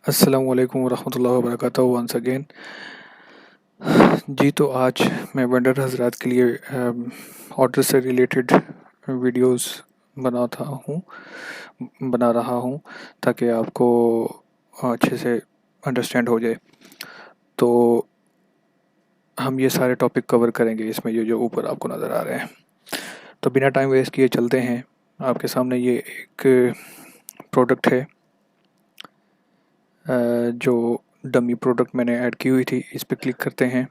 अस्सलामु अलैकुम वरहमतुल्लाहि वबरकातुहू वंस अगेन। जी, तो आज मैं वेंडर हज़रात के लिए ऑर्डर से रिलेटेड वीडियोस बनाता हूँ बना रहा हूँ ताकि आपको अच्छे से अंडरस्टैंड हो जाए। तो हम ये सारे टॉपिक कवर करेंगे इसमें, ये जो ऊपर आपको नज़र आ रहे हैं। तो बिना टाइम वेस्ट किए चलते हैं। आपके सामने ये एक प्रोडक्ट है जो डमी प्रोडक्ट मैंने ऐड की हुई थी। इस पर क्लिक करते हैं।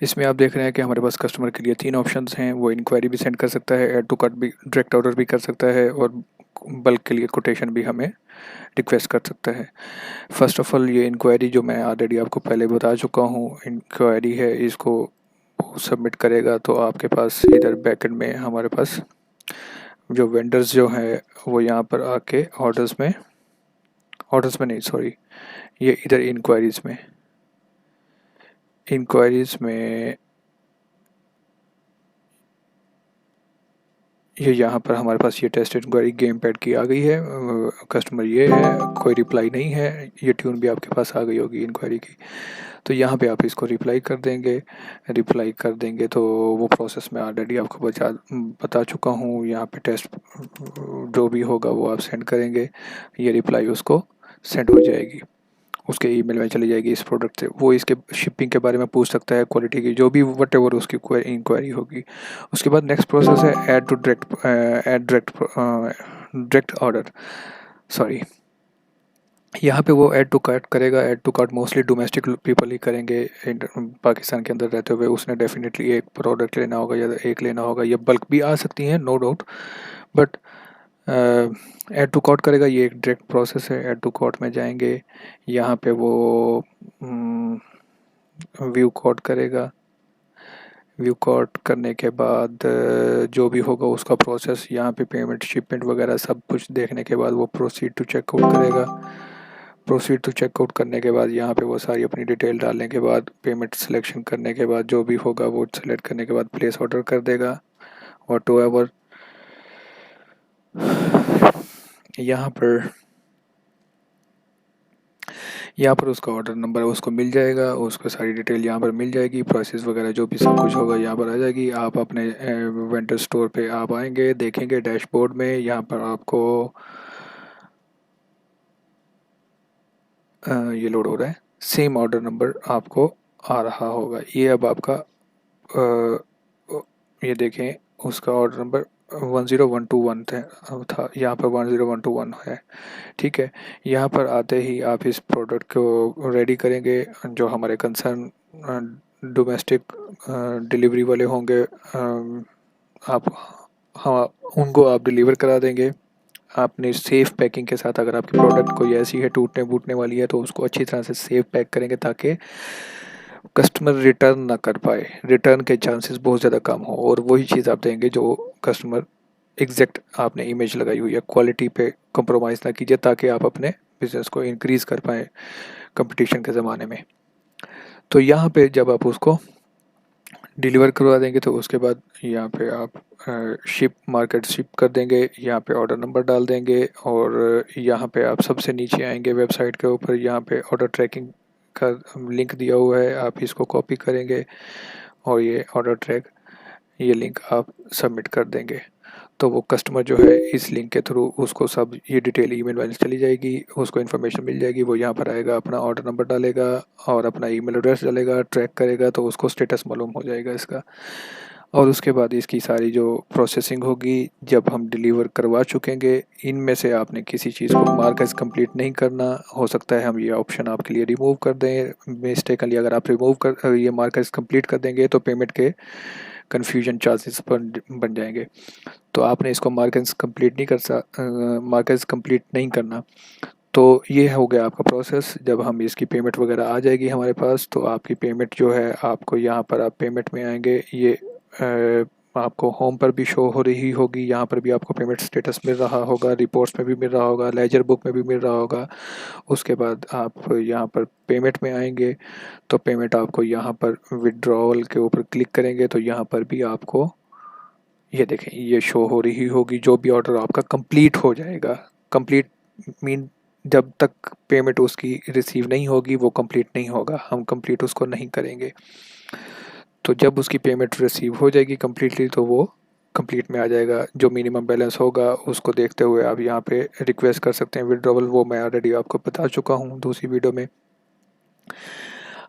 इसमें आप देख रहे हैं कि हमारे पास कस्टमर के लिए 3 ऑप्शंस हैं। वो इंक्वायरी भी सेंड कर सकता है, ऐड टू कार्ट भी, डायरेक्ट ऑर्डर भी कर सकता है और बल्क के लिए कोटेशन भी हमें रिक्वेस्ट कर सकता है। फर्स्ट ऑफ ऑल, ये इंक्वायरी जो मैं ऑलरेडी आपको पहले बता चुका हूँ, इंक्वायरी है, इसको सबमिट करेगा तो आपके पास इधर बैकएंड में हमारे पास जो वेंडर्स जो है वो यहाँ पर आके ऑर्डर्स में नहीं, सॉरी, ये इधर इंक्वायरीज़ में ये यहाँ पर हमारे पास ये टेस्ट इंक्वायरी गेम पैड की आ गई है। कस्टमर ये है, कोई रिप्लाई नहीं है। ये ट्यून भी आपके पास आ गई होगी इंक्वायरी की। तो यहाँ पे आप इसको रिप्लाई कर देंगे तो वो प्रोसेस मैं ऑलरेडी आपको बता चुका हूँ। यहाँ पे टेस्ट जो भी होगा वो आप सेंड करेंगे, ये रिप्लाई उसको सेंड हो जाएगी, उसके ईमेल में चली जाएगी इस प्रोडक्ट से। वो इसके शिपिंग के बारे में पूछ सकता है, क्वालिटी की जो भी वट एवर उसकी इंक्वायरी होगी। उसके बाद नेक्स्ट प्रोसेस है डायरेक्ट ऑर्डर, सॉरी। यहाँ पे वो ऐड टू कार्ट करेगा। Add to cart mostly domestic people ही करेंगे पाकिस्तान के अंदर रहते हुए। उसने डेफिनेटली एक प्रोडक्ट लेना होगा या एक लेना होगा, या बल्क भी आ सकती हैं, no doubt. But add to cart करेगा, ये एक डायरेक्ट प्रोसेस है। ऐड टू कार्ट में जाएंगे, यहाँ पे वो व्यू कार्ट करेगा। व्यू कार्ट करने के बाद जो भी होगा उसका प्रोसेस, यहाँ पे पेमेंट, शिपमेंट वगैरह सब कुछ देखने के बाद वो प्रोसीड टू चेकआउट करेगा। प्रोसीड टू चेकआउट करने के बाद यहाँ पे वो सारी अपनी डिटेल डालने के बाद, पेमेंट सिलेक्शन करने के बाद, जो भी होगा वो सेलेक्ट करने के बाद प्लेस ऑर्डर कर देगा। और टू एवर यहाँ पर उसका ऑर्डर नंबर उसको मिल जाएगा, उसको सारी डिटेल यहाँ पर मिल जाएगी, प्राइसेस वगैरह जो भी सब कुछ होगा यहाँ पर आ जाएगी। आप अपने वेंडर स्टोर पे आप आएंगे, देखेंगे डैशबोर्ड में, यहाँ पर आपको ये लोड हो रहा है, सेम ऑर्डर नंबर आपको आ रहा होगा। ये अब आपका ये देखें, उसका ऑर्डर नंबर 10121 था, यहाँ पर 10121 है। ठीक है, यहाँ पर आते ही आप इस प्रोडक्ट को रेडी करेंगे। जो हमारे कंसर्न डोमेस्टिक डिलीवरी वाले होंगे, आप, हाँ, उनको आप डिलीवर करा देंगे। आपने सेफ़ पैकिंग के साथ, अगर आपकी प्रोडक्ट कोई ऐसी है टूटने फूटने वाली है तो उसको अच्छी तरह से सेफ पैक करेंगे ताकि कस्टमर रिटर्न ना कर पाए, रिटर्न के चांसेस बहुत ज़्यादा कम हो। और वही चीज़ आप देंगे जो कस्टमर एग्जैक्ट आपने इमेज लगाई हुई है, क्वालिटी पे कंप्रोमाइज़ ना कीजिए ताकि आप अपने बिज़नेस को इंक्रीज़ कर पाएँ कंपटीशन के ज़माने में। तो यहाँ पे जब आप उसको डिलीवर करवा देंगे तो उसके बाद यहाँ पे आप शिप कर देंगे, यहाँ पे ऑर्डर नंबर डाल देंगे और यहाँ पे आप सबसे नीचे आएंगे वेबसाइट के ऊपर, यहाँ पे ऑर्डर ट्रैकिंग का लिंक दिया हुआ है, आप इसको कॉपी करेंगे और ये ऑर्डर ट्रैक, ये लिंक आप सबमिट कर देंगे। तो वो कस्टमर जो है इस लिंक के थ्रू उसको सब ये डिटेल ईमेल में चली जाएगी, उसको इन्फॉर्मेशन मिल जाएगी। वो यहाँ पर आएगा, अपना ऑर्डर नंबर डालेगा और अपना ईमेल एड्रेस डालेगा, ट्रैक करेगा तो उसको स्टेटस मालूम हो जाएगा इसका। और उसके बाद इसकी सारी जो प्रोसेसिंग होगी, जब हम डिलीवर करवा चुकेंगे, इनमें से आपने किसी चीज़ को मार्क एज़ कंप्लीट नहीं करना। हो सकता है हम ये ऑप्शन आपके लिए रिमूव कर दें मिस्टेकली। अगर आप ये मार्क एज़ कंप्लीट कर देंगे तो पेमेंट के कन्फ्यूजन चांसेस बन जाएंगे। तो आपने इसको मार्क एज़ कंप्लीट नहीं करना। तो ये हो गया आपका प्रोसेस। जब हम इसकी पेमेंट वगैरह आ जाएगी हमारे पास तो आपकी पेमेंट जो है, आपको यहाँ पर आप पेमेंट में आएंगे, ये आपको होम पर भी शो हो रही होगी, यहाँ पर भी आपको पेमेंट स्टेटस मिल रहा होगा, रिपोर्ट्स में भी मिल रहा होगा, लेजर बुक में भी मिल रहा होगा। उसके बाद आप यहाँ पर पेमेंट में आएंगे तो पेमेंट आपको यहाँ पर विड्रॉवल के ऊपर क्लिक करेंगे तो यहाँ पर भी आपको ये देखें, ये शो हो रही होगी, जो भी ऑर्डर आपका कंप्लीट हो जाएगा। कंप्लीट मीन जब तक पेमेंट उसकी रिसीव नहीं होगी वो कंप्लीट नहीं होगा, हम कंप्लीट उसको नहीं करेंगे। तो जब उसकी पेमेंट रिसीव हो जाएगी कम्प्लीटली तो वो कंप्लीट में आ जाएगा। जो मिनिमम बैलेंस होगा उसको देखते हुए आप यहाँ पे रिक्वेस्ट कर सकते हैं विड्रॉवल, वो मैं ऑलरेडी आपको बता चुका हूँ दूसरी वीडियो में।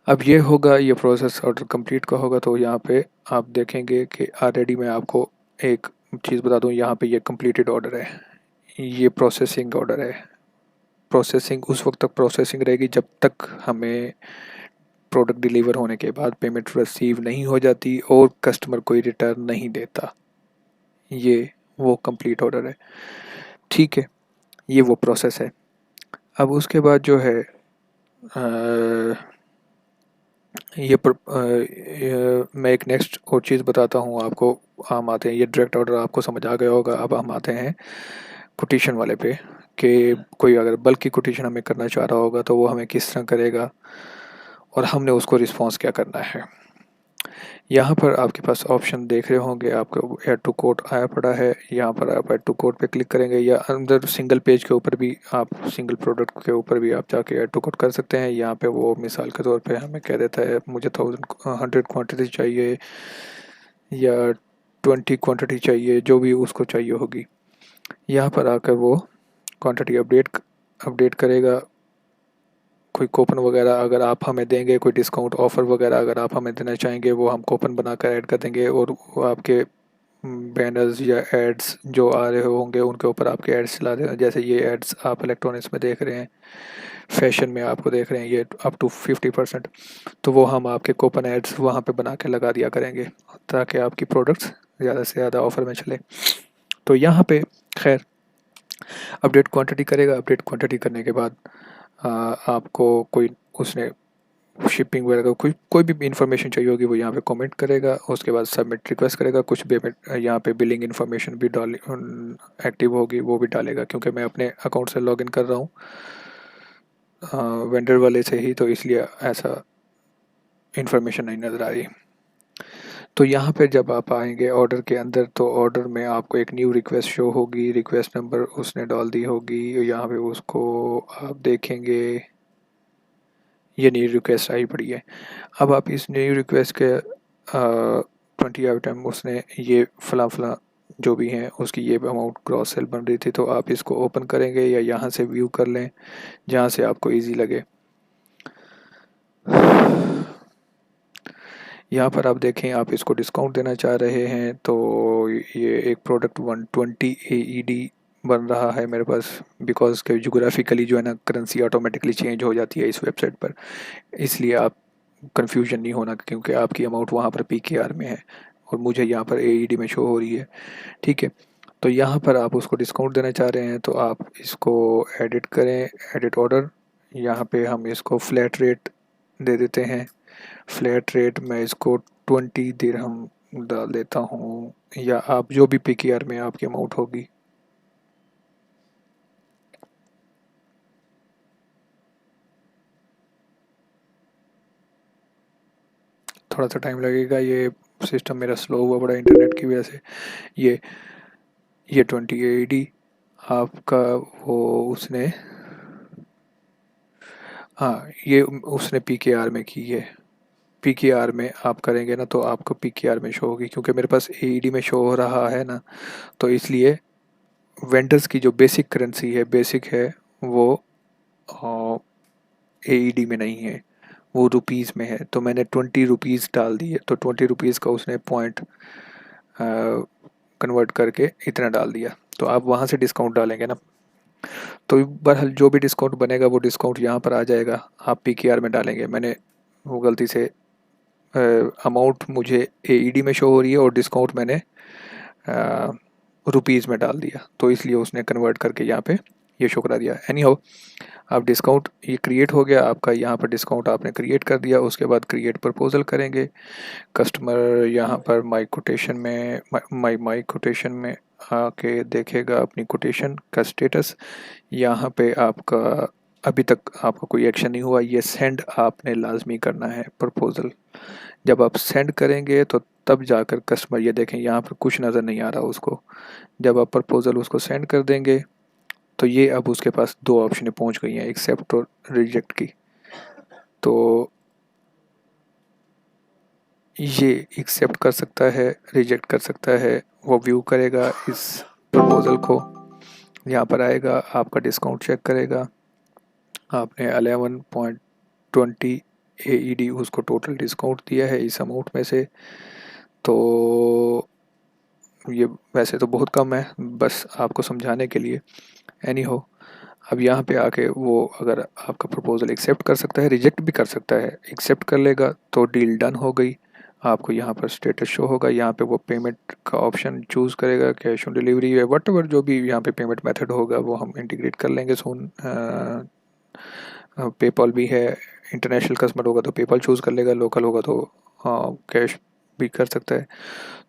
अब ये होगा, ये प्रोसेस ऑर्डर कंप्लीट का होगा तो यहाँ पे आप देखेंगे कि ऑलरेडी मैं आपको एक चीज़ बता दूँ, यहाँ पे ये कंप्लीटेड ऑर्डर है, ये प्रोसेसिंग ऑर्डर है। प्रोसेसिंग उस वक्त तक प्रोसेसिंग रहेगी जब तक हमें प्रोडक्ट डिलीवर होने के बाद पेमेंट रिसीव नहीं हो जाती और कस्टमर कोई रिटर्न नहीं देता। ये वो कंप्लीट ऑर्डर है, ठीक है, ये वो प्रोसेस है। अब उसके बाद जो है मैं एक नेक्स्ट और चीज़ बताता हूँ आपको। हम आते हैं, ये डायरेक्ट ऑर्डर आपको समझ आ गया होगा। अब हम आते हैं कोटेशन वाले पे, कि कोई अगर बल्क की कोटेशन हमें करना चाह रहा होगा तो वो हमें किस तरह करेगा और हमने उसको रिस्पॉन्स क्या करना है। यहाँ पर आपके पास ऑप्शन देख रहे होंगे, आपको ऐड टू कोर्ट आया पड़ा है। यहाँ पर आप ऐड टू कोर्ट पे क्लिक करेंगे या अंदर सिंगल पेज के ऊपर भी आप, सिंगल प्रोडक्ट के ऊपर भी आप जाके ऐड टू कोर्ट कर सकते हैं। यहाँ पे वो मिसाल के तौर पे हमें कह देता है मुझे 100 क्वांटिटी चाहिए या 20 क्वांटिटी चाहिए, जो भी उसको चाहिए होगी। यहाँ पर आकर वो क्वांटिटी अपडेट करेगा। कोई कूपन वगैरह अगर आप हमें देंगे, कोई डिस्काउंट ऑफ़र वगैरह अगर आप हमें देना चाहेंगे, वो हम कूपन बनाकर ऐड कर देंगे और वो आपके बैनर्स या एड्स जो आ रहे होंगे उनके ऊपर आपके एड्स चला देना। जैसे ये एड्स आप इलेक्ट्रॉनिक्स में देख रहे हैं, फैशन में आपको देख रहे हैं, ये अप टू 50%, तो वो हम आपके कूपन एड्स वहाँ पे बना के लगा दिया करेंगे ताकि आपकी प्रोडक्ट्स ज़्यादा से ज़्यादा ऑफ़र में चले। तो यहाँ पे खैर अपडेट क्वांटिटी करेगा। अपडेट क्वांटिटी करने के बाद आपको कोई उसने शिपिंग वगैरह का कोई भी इंफॉर्मेशन चाहिए होगी वो यहाँ पे कमेंट करेगा। उसके बाद सबमिट रिक्वेस्ट करेगा। कुछ पेमेंट यहाँ पे बिलिंग इन्फॉर्मेशन भी डाल एक्टिव होगी, वो भी डालेगा, क्योंकि मैं अपने अकाउंट से लॉगिन कर रहा हूँ वेंडर वाले से ही, तो इसलिए ऐसा इन्फॉर्मेशन नहीं नज़र आ रही। तो यहाँ पे जब आप आएंगे ऑर्डर के अंदर तो ऑर्डर में आपको एक न्यू रिक्वेस्ट शो होगी, रिक्वेस्ट नंबर उसने डाल दी होगी। यहाँ पे उसको आप देखेंगे, ये न्यू रिक्वेस्ट आई पड़ी है। अब आप इस न्यू रिक्वेस्ट के 20 आइटम उसने ये फला जो भी हैं उसकी ये अमाउंट ग्रॉस सेल बन रही थी, तो आप इसको ओपन करेंगे या यहाँ से व्यू कर लें जहाँ से आपको इजी लगे। यहाँ पर आप देखें, आप इसको डिस्काउंट देना चाह रहे हैं तो ये एक प्रोडक्ट 120 AED बन रहा है मेरे पास, बिकॉज के जोग्राफिकली जो है ना करेंसी ऑटोमेटिकली चेंज हो जाती है इस वेबसाइट पर, इसलिए आप कंफ्यूजन नहीं होना, क्योंकि आपकी अमाउंट वहाँ पर PKR में है और मुझे यहाँ पर AED में शो हो रही है, ठीक है। तो यहाँ पर आप उसको डिस्काउंट देना चाह रहे हैं तो आप इसको एडिट करें, एडिट ऑर्डर। यहाँ पे हम इसको फ्लैट रेट दे देते हैं। फ्लैट रेट मैं इसको 20 दिरहम डाल देता हूँ, या आप जो भी PKR में आपकी अमाउंट होगी। थोड़ा सा टाइम लगेगा, ये सिस्टम मेरा स्लो हुआ बड़ा इंटरनेट की वजह से। ये 20 AED आपका वो उसने, हाँ ये उसने PKR में की है। PKR में आप करेंगे ना तो आपको PKR में शो होगी, क्योंकि मेरे पास AED में शो हो रहा है ना, तो इसलिए वेंडर्स की जो बेसिक करेंसी है, बेसिक है, वो AED में नहीं है, वो रुपीज़ में है। तो मैंने 20 रुपीज़ डाल दिए, तो 20 रुपीज़ का उसने पॉइंट कन्वर्ट करके इतना डाल दिया। तो आप वहाँ से डिस्काउंट डालेंगे ना, तो बहरहाल जो भी डिस्काउंट बनेगा वो डिस्काउंट यहाँ पर आ जाएगा, आप PKR में डालेंगे। मैंने वो गलती से अमाउंट मुझे AED में शो हो रही है और डिस्काउंट मैंने रुपीज़ में डाल दिया, तो इसलिए उसने कन्वर्ट करके यहाँ पे ये शो करा दिया। एनी हाउ, आप डिस्काउंट ये क्रिएट हो गया आपका, यहाँ पर डिस्काउंट आपने क्रिएट कर दिया। उसके बाद क्रिएट प्रपोजल करेंगे। कस्टमर यहाँ पर माई कोटेशन में माई कोटेशन में आके देखेगा अपनी कोटेशन का स्टेटस। यहाँ पे आपका अभी तक आपका कोई एक्शन नहीं हुआ, ये सेंड आपने लाजमी करना है प्रपोज़ल। जब आप सेंड करेंगे तो तब जाकर कस्टमर, ये देखें यहाँ पर कुछ नज़र नहीं आ रहा उसको, जब आप प्रपोज़ल उसको सेंड कर देंगे तो ये अब उसके पास दो ऑप्शन पहुंच गई हैं, एक्सेप्ट और रिजेक्ट की। तो ये एक्सेप्ट कर सकता है, रिजेक्ट कर सकता है। वो व्यू करेगा इस प्रपोज़ल को, यहाँ पर आएगा, आपका डिस्काउंट चेक करेगा। आपने 11.20 AED उसको टोटल डिस्काउंट दिया है इस अमाउंट में से। तो ये वैसे तो बहुत कम है, बस आपको समझाने के लिए। एनी हो, अब यहाँ पे आके वो अगर आपका प्रपोज़ल एक्सेप्ट कर सकता है, रिजेक्ट भी कर सकता है। एक्सेप्ट कर लेगा तो डील डन हो गई, आपको यहाँ पर स्टेटस शो होगा। यहाँ पे वो पेमेंट का ऑप्शन चूज़ करेगा, कैश ऑन डिलीवरी है, वट एवर जो भी यहाँ पे पेमेंट मेथड होगा वो हम इंटीग्रेट कर लेंगे सून। पेपॉल भी है, इंटरनेशनल कस्टमर होगा तो पेपॉल चूज़ कर लेगा, लोकल होगा तो कैश भी कर सकता है।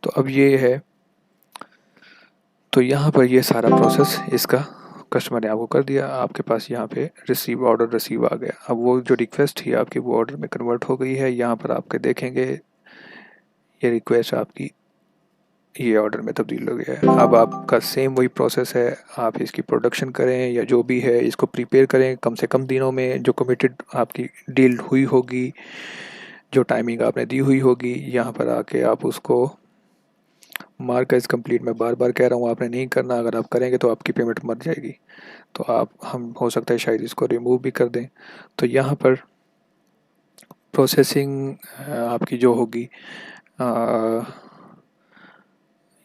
तो अब ये है, तो यहाँ पर ये सारा प्रोसेस इसका कस्टमर ने आपको कर दिया, आपके पास यहाँ पे रिसीव, ऑर्डर रिसीव आ गया। अब वो जो रिक्वेस्ट थी आपकी वो ऑर्डर में कन्वर्ट हो गई है। यहाँ पर आपके देखेंगे ये रिक्वेस्ट आपकी ये ऑर्डर में तब्दील हो गया है। अब आपका सेम वही प्रोसेस है, आप इसकी प्रोडक्शन करें या जो भी है इसको प्रिपेयर करें कम से कम दिनों में। जो कमिटेड आपकी डील हुई होगी, जो टाइमिंग आपने दी हुई होगी, यहाँ पर आके आप उसको मार्क एज कंप्लीट। मैं बार बार कह रहा हूँ आपने नहीं करना, अगर आप करेंगे तो आपकी पेमेंट मर जाएगी। तो आप, हम हो सकता है शायद इसको रिमूव भी कर दें। तो यहाँ पर प्रोसेसिंग आपकी जो होगी,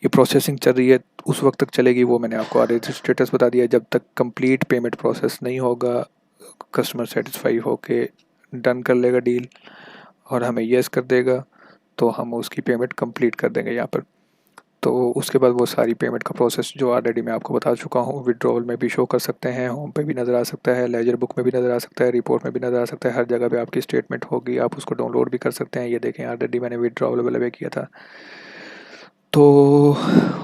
ये प्रोसेसिंग चल रही है, उस वक्त तक चलेगी। वो मैंने आपको ऑलरेडी स्टेटस बता दिया। जब तक कंप्लीट पेमेंट प्रोसेस नहीं होगा, कस्टमर सेटिस्फाई होके डन कर लेगा डील और हमें येस कर देगा, तो हम उसकी पेमेंट कंप्लीट कर देंगे यहाँ पर। तो उसके बाद वो सारी पेमेंट का प्रोसेस जो ऑलरेडी मैं आपको बता चुका हूँ, विड्रॉल में भी शो कर सकते हैं, होम पे भी नज़र आ सकता है, लेजर बुक में भी नज़र आ सकता है, रिपोर्ट में भी नज़र आ सकता है, हर जगह पे आपकी स्टेटमेंट होगी, आप उसको डाउनलोड भी कर सकते हैं। ये देखें ऑलरेडी मैंने विड्रॉल वाला किया था। तो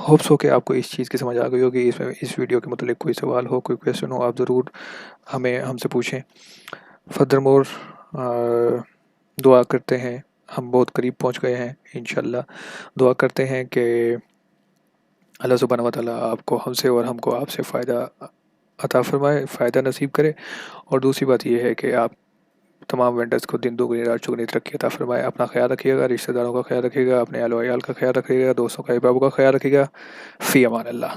होप्स हो कि आपको इस चीज़ की समझ आ गई होगी। इसमें इस वीडियो के मतलब कोई सवाल हो, कोई क्वेश्चन हो, आप ज़रूर हमें हमसे पूछें। फर्दर मोर दुआ करते हैं, हम बहुत करीब पहुंच गए हैं इंशाल्लाह। दुआ करते हैं कि अल्लाह सुब्हानहू व तआला आपको हमसे और हमको आपसे फ़ायदा अता फ़रमाए, फ़ायदा नसीब करे। और दूसरी बात ये है कि आप तमाम वेंडर्स को दिन दोगुनी रात चौगुनी तरक्की अता फ़रमाए। अपना ख्याल रखिएगा, रिश्तेदारों का ख्याल रखिएगा, अपने अहल व अयाल का ख्याल रखिएगा, दोस्तों का, अहबाब का ख्याल रखिएगा। फ़ी अमान अल्लाह।